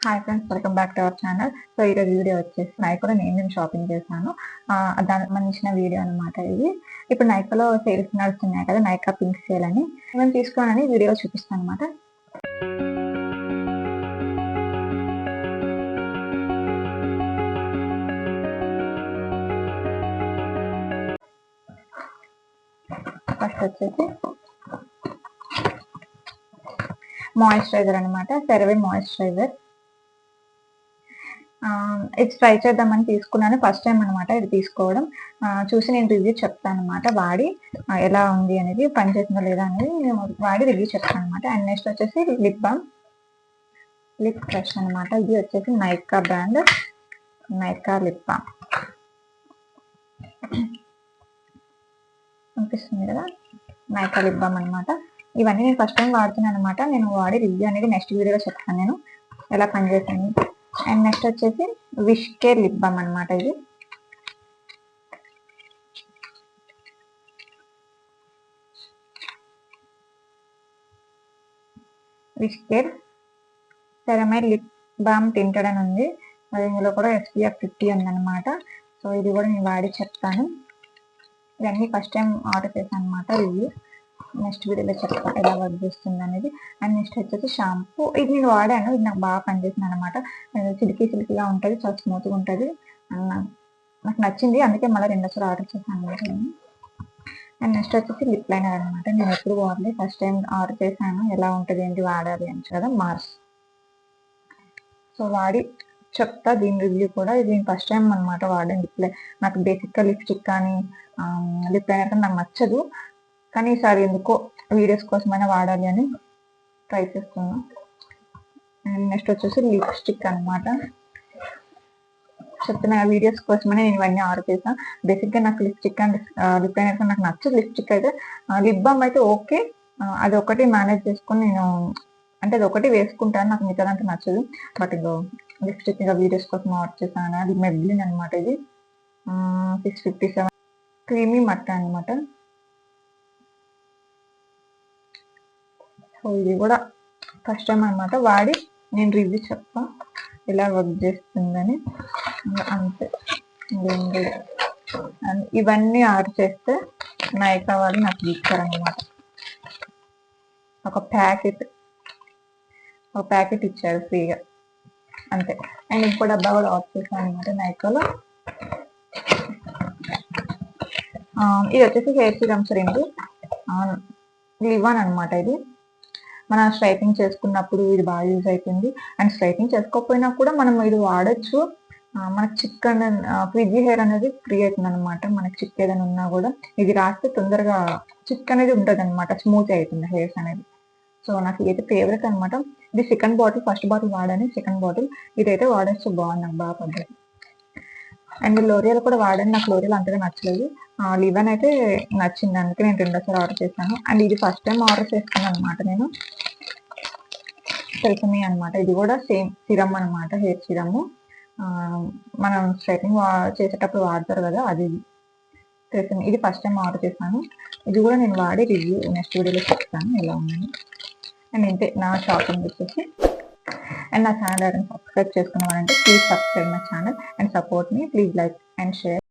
Hi friends, welcome back to our channel. So ఈరోజు video వచ్చేసి నైకాలో నేను షాపింగ్ చేశాను. దానికి సంబంధించిన వీడియో అనమాట ఇది. ఇప్పుడు నైకాలో సేల్స్ నడుస్తున్నాయి కదా, నైకా పింక్ సేల్ అని మేము తీసుకోవాలని వీడియోలో చూపిస్తాను అనమాట. ఫస్ట్ వచ్చేసి మాయిశ్చరైజర్ అనమాట, సెరవే మాయిశ్చరైజర్. ఇది ట్రై చేద్దామని తీసుకున్నాను, ఫస్ట్ టైం అనమాట ఇది తీసుకోవడం. చూసి నేను రివ్యూ చెప్తాను అనమాట, వాడి ఎలా ఉంది అనేది, పని చేసిందో లేదా అనేది నేను వాడి రివ్యూ చెప్తాను అనమాట. అండ్ నెక్స్ట్ వచ్చేసి లిప్ బామ్, లిప్ బ్రష్ అనమాట. ఇది వచ్చేసి Nykaa brand, Nykaa lip balm అనిపిస్తుంది కదా, నైకా లిప్ బామ్ అనమాట. ఇవన్నీ నేను ఫస్ట్ టైం వాడుతున్నాను అనమాట. నేను వాడి రివ్యూ అనేది నెక్స్ట్ వీడియోలో చెప్తాను నేను ఎలా పనిచేస్తాను. అండ్ నెక్స్ట్ వచ్చేసి విష్ కేర్ లిప్ బామ్ అనమాట. ఇది wish care ceramide lip balm tinted అని ఉంది. అది ఇందులో కూడా SPF 50 ఉందన్నమాట. సో ఇది కూడా నేను వాడి చెప్తాను. ఇవన్నీ ఫస్ట్ టైం ఆర్డర్ చేశాను అనమాట. రివ్యూ నెక్స్ట్ వీడియోలో చెప్తాను ఎలా వర్క్ చేస్తుంది అనేది. అండ్ నెక్స్ట్ వచ్చేసి షాంపూ. ఇది నేను వాడాను, ఇది నాకు బాగా పనిచేసింది అనమాట. సిల్కీగా ఉంటుంది, చాలా స్మూత్గా ఉంటుంది. నాకు నచ్చింది, అందుకే మళ్ళీ రెండోసారి ఆర్డర్ చేశాను అనమాట నేను. అండ్ నెక్స్ట్ వచ్చేసి లిప్ లైనర్ అనమాట. నేను ఎప్పుడు వాడలేదు, ఫస్ట్ టైం ఆర్డర్ చేశాను. ఎలా ఉంటుంది ఏంటి వాడాలి అని కదా, మార్స్. సో వాడి చెప్తా దీని రివ్యూ కూడా. ఇది ఫస్ట్ టైం అనమాట వాడండి లిప్ లైనర్. నాకు బేసిక్గా లిప్స్టిక్ కానీ లిప్ లైనర్ కానీ నాకు నచ్చదు, కానీ ఈసారి ఎందుకో వీడియోస్ కోసమైనా వాడాలి అని ట్రై చేస్తున్నా. అండ్ నెక్స్ట్ వచ్చేసి లిప్స్టిక్ అనమాట. చెప్తున్న వీడియోస్ కోసమని నేను ఇవన్నీ ఆర్డర్ చేసాను. బేసిక్గా నాకు లిప్స్టిక్ అండ్ లిప్ లైనర్ నాకు నచ్చదు. లిప్స్టిక్ అయితే, లిప్ బామ్ అయితే ఓకే, అది ఒకటి మేనేజ్ చేసుకొని నేను, అంటే అది ఒకటి వేసుకుంటాను, నాకు మిగతాదంటే నచ్చదు. బట్ ఇంకో లిప్స్టిక్ ఇంకా వీడియోస్ కోసం ఆర్డర్ చేశాను. అది మెబ్లిన్ అనమాట. ఇది 657 క్రీమీ మట్ట అనమాట. సో ఇది కూడా ఫస్ట్ టైం అనమాట వాడి నేను రివ్యూ చెప్తా ఎలా వర్క్ చేస్తుందని. అంతే, ఇవన్నీ ఆర్డర్ చేస్తే నైకా వాళ్ళు నాకు ఇచ్చారనమాట. ఒక ప్యాకెట్ ఇచ్చారు ఫ్రీగా, అంతే. అండ్ ఇంకో డబ్బా కూడా ఆర్డర్ చేశాను అనమాట నైకాలో. ఇది వచ్చేసి హెయిర్ సిరమ్స్ 2 లివాన్ అనమాట. ఇది మన స్ట్రైటింగ్ చేసుకున్నప్పుడు ఇది బాగా యూజ్ అవుతుంది. అండ్ స్ట్రైటింగ్ చేసుకోకపోయినా కూడా మనం ఇది వాడచ్చు. మనకి చిక్ ఫ్రిజీ హెయిర్ అనేది ఫ్రీ అవుతుంది అనమాట. మనకి చిక్ ఏదైనా ఉన్నా కూడా ఇది రాస్తే తొందరగా చిక్ అనేది ఉంటుంది అనమాట, స్మూత్ అవుతుంది హెయిర్స్ అనేది. సో నాకు ఇదైతే ఫేవరెట్ అనమాట. ఇది సెకండ్ బాటిల్, ఫస్ట్ బాటిల్ వాడాను, సెకండ్ బాటిల్ ఇదైతే వాడచ్చు, బాగుంది, నాకు బాగా పడ్డది. అండ్ లోరియల్ కూడా వాడాను, నాకు లోరియల్ అంతగా నచ్చలేదు. లివన్ అయితే నచ్చింది, అందుకే నేను రెండోసారి ఆర్డర్ చేశాను. అండ్ ఇది ఫస్ట్ టైం ఆర్డర్ చేస్తాను అనమాట నేను. సెసమీ అనమాట. ఇది కూడా సేమ్ సిరమ్ అనమాట, హెయిర్ సిరమ్. మనం స్ట్రైటింగ్ చేసేటప్పుడు వాడతారు కదా, అది సెసమీ. ఇది ఫస్ట్ టైం ఆర్డర్ చేశాను. ఇది కూడా నేను వాడి రివ్యూ నెక్స్ట్ వీడియోలో చెప్తాను ఎలా ఉందని. అండ్ ఇంతే నా షాపింగ్ వచ్చేసి. అండ్ నా ఛానల్ ఎవరైనా సబ్స్క్రైబ్ చేసుకున్నారంటే please subscribe my channel and support me. Please like and share.